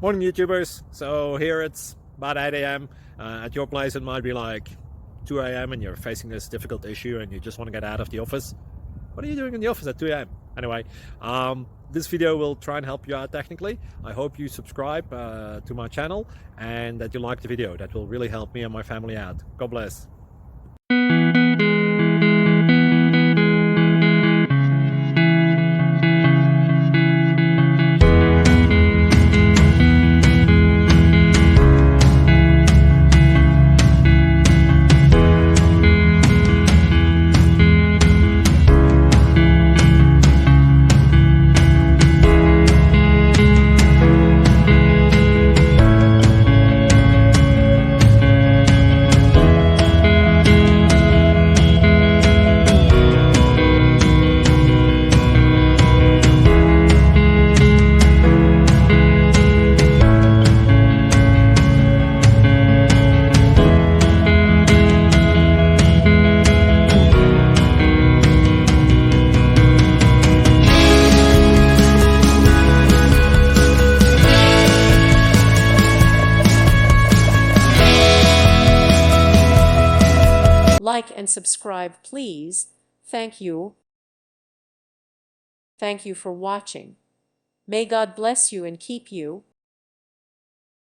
Morning YouTubers. So here it's about 8 a.m. At your place it might be like 2 a.m. and you're facing this difficult issue and you just want to get out of the office. What are you doing in the office at 2 a.m.? Anyway, this video will try and help you out technically. I hope you subscribe to my channel and that you like the video. That will really help me and my family out. God bless. Like and subscribe, please. Thank you. Thank you for watching. May God bless you and keep you.